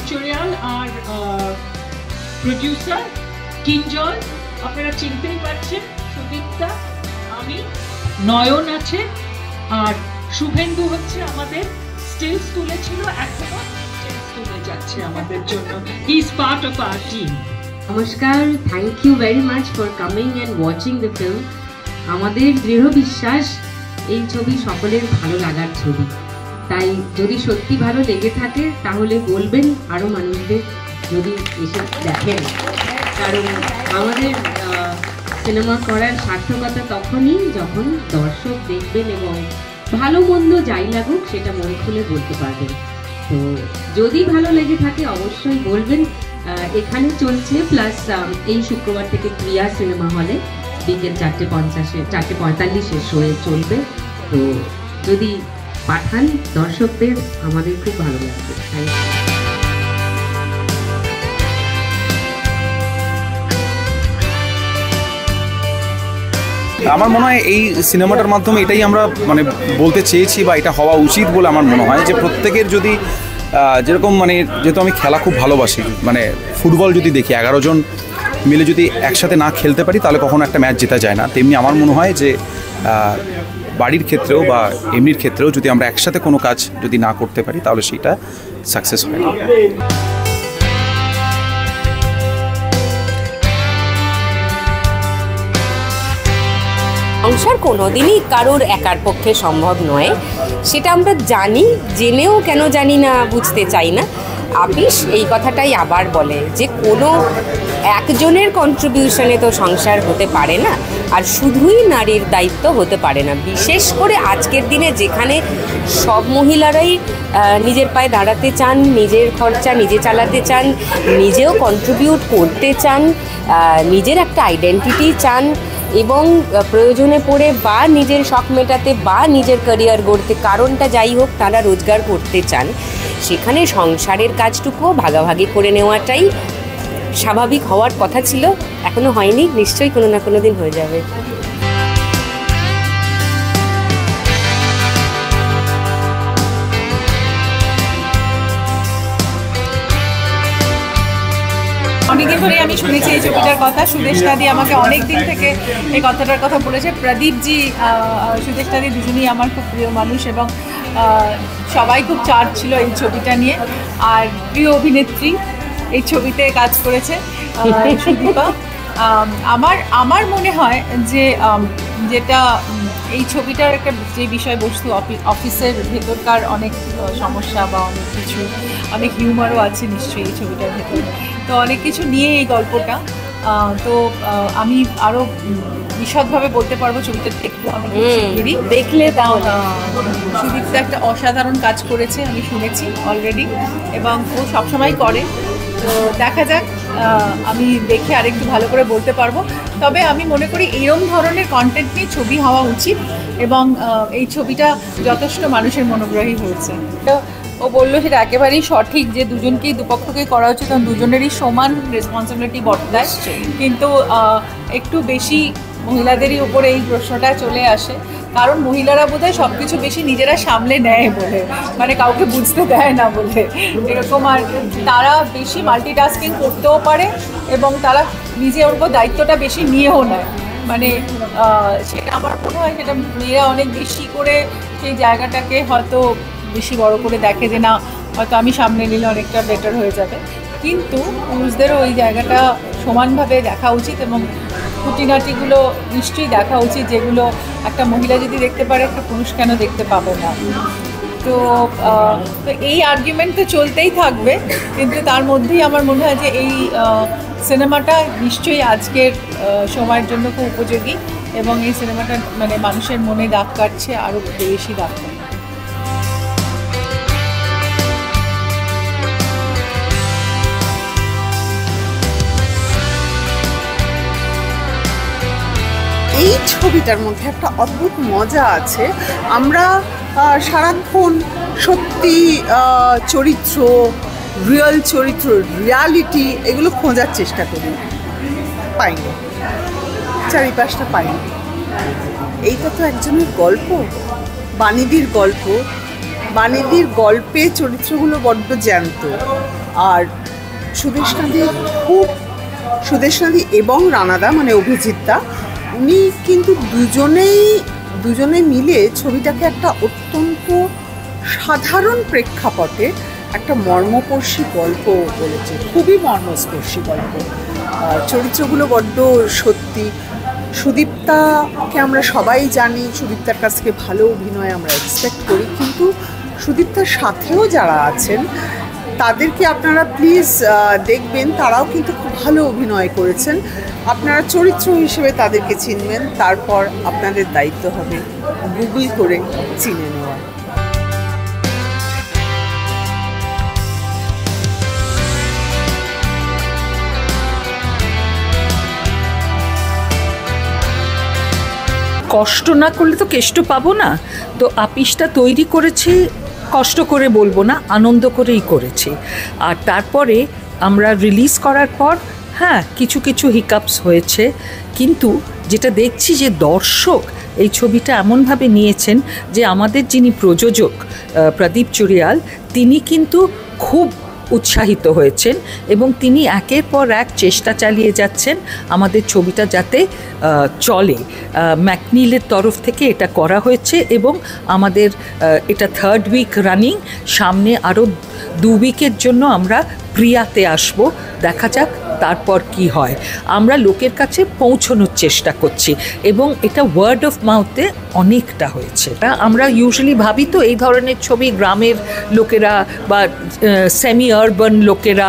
পিকচরিয়াল আর producer Kinjal, আপনারা চিনতেই পারছেন, সুদীপ্তা, আমি, নয়ন আছে, আর শুভেন্দু হচ্ছে আমাদের স্টিলস তুলেছিল, এখনো স্টিলস তুলে যাচ্ছে আমাদের জন্য। He is part of our team. নমস্কার, thank you very much for coming and watching the film. আমাদের দৃঢ় বিশ্বাস এই ছবি সকলের ভালো লাগার ছবি, তাই যদি সত্যি ভালো লেগে থাকে তাহলে বলবেন আরও মানুষদের যদি এসে দেখেন, কারণ আমাদের সিনেমা করার সার্থকতা তখনই যখন দর্শক দেখবেন এবং ভালো মন্দ যাই লাগুক সেটা মন খুলে বলতে পারবেন। তো যদি ভালো লেগে থাকে অবশ্যই বলবেন। এখানে চলছে, প্লাস এই শুক্রবার থেকে প্রিয়া সিনেমা হলে বিকেল 4:45 শোয়ে চলবে। তো যদি পাঠান দর্শকদের, আমাদের খুব ভালো লাগবে। আমার মনে হয় এই সিনেমাটার মাধ্যমে এটাই আমরা মানে বলতে চেয়েছি, বা এটা হওয়া উচিত বলে আমার মনে হয়, যে প্রত্যেকের যদি যেরকম মানে যেহেতু আমি খেলা খুব ভালোবাসি, মানে ফুটবল যদি দেখি 11 জন মিলে যদি একসাথে না খেলতে পারি তাহলে কখনো একটা ম্যাচ জেতা যায় না, তেমনি আমার মনে হয় যে বাড়ির ক্ষেত্রেও বা এমনির ক্ষেত্রেও যদি আমরা একসাথে কোনো কাজ যদি না করতে পারি তাহলে সেটা সাকসেস হয় না। সংসার কোনোদিনই কারোর একার পক্ষে সম্ভব নয়, সেটা আমরা জানি, জেনেও কেন জানি না বুঝতে চাই না। আপিস এই কথাটাই আবার বলে যে কোনো একজনের কন্ট্রিবিউশনে তো সংসার হতে পারে না, আর শুধুই নারীর দায়িত্ব হতে পারে না। বিশেষ করে আজকের দিনে যেখানে সব মহিলারাই নিজের পায়ে দাঁড়াতে চান, নিজের খরচা নিজে চালাতে চান, নিজেও কন্ট্রিবিউট করতে চান, নিজের একটা আইডেন্টিটি চান, এবং প্রয়োজনে পড়ে বা নিজের শখ মেটাতে বা নিজের ক্যারিয়ার গড়তে, কারণটা যাই হোক তারা রোজগার করতে চান, সেখানে সংসারের কাজটুকুও ভাগাভাগি করে নেওয়াটাই স্বাভাবিক হওয়ার কথা ছিল। এখনো হয়নি, নিশ্চয়ই কোনো না কোনো দিন হয়ে যাবে। অনেকদিন ধরে আমি শুনেছি এই ছবিটার কথা। সুদেশ দাদি আমাকে অনেক দিন থেকে এই কথাটার কথা বলেছে। প্রদীপজি, সুদেশ দাদি দুজনেই আমার খুব প্রিয় মানুষ, এবং সবাই খুব চার্জ ছিল এই ছবিটা নিয়ে। আর প্রিয় অভিনেত্রী এই ছবিতে কাজ করেছে সুদীপা। আমার মনে হয় যে যেটা এই ছবিটার একটা যে বিষয়বস্তু, অফিসের ভেতরকার অনেক সমস্যা বা অনেক কিছু, অনেক হিউমারও আছে নিশ্চয়ই এই ছবিটার ভেতর। তো অনেক কিছু নিয়ে এই গল্পটা। তো আমি আরও বিশদভাবে বলতে পারবো ছবিটা একটু দেখলে। তাহলে সুদীপ্তা একটা অসাধারণ কাজ করেছে, আমি শুনেছি অলরেডি, এবং ও সবসময় করে। তো দেখা যাক, আমি দেখে আরেকটু ভালো করে বলতে পারবো। তবে আমি মনে করি এইরকম ধরনের কন্টেন্ট নিয়ে ছবি হওয়া উচিত, এবং এই ছবিটা যথেষ্ট মানুষের মনোগ্রাহী হয়েছে। ও বললো সেটা একেবারেই সঠিক যে দুজনকেই দুপক্ষকেই করা উচিত, কারণ দুজনেরই সমান রেসপন্সিবিলিটি বর্তায়। কিন্তু একটু বেশি মহিলাদেরই উপরে এই প্রশ্নটা চলে আসে, কারণ মহিলারা বোধহয় সব কিছু বেশি নিজেরা সামলে নেয় বলে, মানে কাউকে বুঝতে দেয় না বলে এরকম। আর তারা বেশি মাল্টিটাস্কিং করতেও পারে, এবং তারা নিজের উপর দায়িত্বটা বেশি নিয়েও নেয়। মানে সেটা আমার মনে হয় সেটা মেয়েরা অনেক বেশি করে সেই জায়গাটাকে হয়তো বেশি বড় করে দেখে, যে না হয়তো আমি সামনে নিলে অনেকটা বেটার হয়ে যাবে। কিন্তু পুরুষদেরও ওই জায়গাটা সমানভাবে দেখা উচিত, এবং খুঁটিনাটিগুলো নিশ্চয়ই দেখা উচিত, যেগুলো একটা মহিলা যদি দেখতে পারে একটা পুরুষ কেন দেখতে পাবে না। তো এই আর্গুমেন্ট তো চলতেই থাকবে, কিন্তু তার মধ্যেই আমার মনে হয় যে এই সিনেমাটা নিশ্চয়ই আজকের সময়ের জন্য খুব উপযোগী, এবং এই সিনেমাটা মানে মানুষের মনে দাগ কাটছে, আরও বেশি দাগ কাটছে। এই ছবিটার মধ্যে একটা অদ্ভুত মজা আছে। আমরা সারাক্ষণ সত্যি চরিত্র, রিয়েল চরিত্র, রিয়ালিটি, এগুলো খোঁজার চেষ্টা করি, পাইনি, চারিপাশটা পাইনি। এইটা তো একজনের গল্প, বাণীদির গল্প। বাণীদির গল্পে চরিত্রগুলো বড্ড জ্যান্ত, আর সুদেশনাদি এবং রানাদা মানে অভিজিৎদা, উনি কিন্তু দুজনে মিলে ছবিটাকে একটা অত্যন্ত সাধারণ প্রেক্ষাপটে একটা মর্মস্পর্শী গল্প বলেছে, খুবই মর্মস্পর্শী গল্প। চরিত্রগুলো বড্ড সত্যি। সুদীপ্তাকে আমরা সবাই জানি, সুদীপ্তার কাছ থেকে ভালো অভিনয় আমরা এক্সপেক্ট করি, কিন্তু সুদীপ্তার সাথেও যারা আছেন তাদেরকে আপনারা প্লিজ দেখবেন, তারাও কিন্তু খুব ভালো অভিনয় করেছেন। আপনারা চরিত্র হিসেবে তাদেরকে চিনবেন, তারপর আপনাদের দায়িত্ব হবে গুগল করে চিনে নেওয়া। কষ্ট না করলে তো কেষ্ট পাবো না, তো আপিসটা তৈরি করেছি, কষ্ট করে বলবো না, আনন্দ করেই করেছি। আর তারপরে আমরা রিলিজ করার পর হ্যাঁ কিছু কিছু হিকআপস হয়েছে, কিন্তু যেটা দেখছি যে দর্শক এই ছবিটা এমনভাবে নিয়েছেন যে আমাদের যিনি প্রযোজক প্রদীপ চুরিয়াল, তিনি কিন্তু খুব উৎসাহিত হয়েছেন এবং তিনি একের পর এক চেষ্টা চালিয়ে যাচ্ছেন আমাদের ছবিটা যাতে চলে। ম্যাকনিলের তরফ থেকে এটা করা হয়েছে এবং আমাদের এটা 3rd উইক রানিং, সামনে আরও 2 উইকের জন্য আমরা প্রিয়াতে আসব, দেখা যাক তারপর কি হয়। আমরা লোকের কাছে পৌঁছানোর চেষ্টা করছি এবং এটা ওয়ার্ড অফ মাউথে অনেকটা হয়েছে। আমরা ইউজুয়ালি ভাবি তো এই ধরনের ছবি গ্রামের লোকেরা বা সেমি আরবান লোকেরা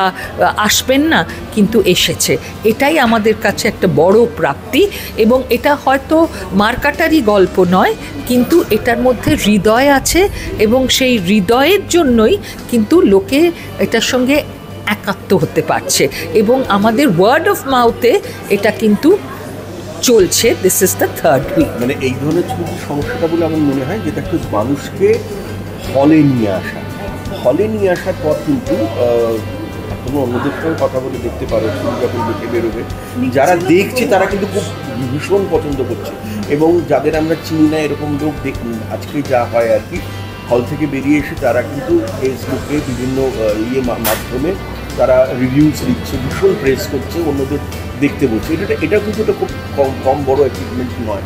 আসবেন না, কিন্তু এসেছে। এটাই আমাদের কাছে একটা বড় প্রাপ্তি এবং এটা হয়তো মার্কাটারি গল্প নয়, কিন্তু এটার মধ্যে হৃদয় আছে এবং সেই হৃদয়ের জন্যই কিন্তু লোকে এটার সঙ্গে একাত্ম হতে পারছে এবং আমাদের ওয়ার্ড অফ মাউথে এটা কিন্তু চলছে। This is the 3rd week. মানে এই ধরনের ছবির সমস্যাটা বলে আমার মনে হয় যেটা একটু মানুষকে হলে নিয়ে আসার পর কিন্তু কোনো অন্যদের সঙ্গে কথা বলে দেখতে পারো, তুমি যখন দেখে বেরোবে, যারা দেখছে তারা কিন্তু খুব ভীষণ পছন্দ করছে এবং যাদের আমরা চিনি না এরকম লোক আজকে যা হয় আর কি, হল থেকে বেরিয়ে এসে তারা কিন্তু ফেসবুকে বিভিন্ন মাধ্যমে তারা রিভিউজ লিখছে, ভীষণ প্রেস করছে, অন্যদের দেখতে বলছে। এটা কিন্তু খুব কম বড় অ্যাচিভমেন্ট নয়।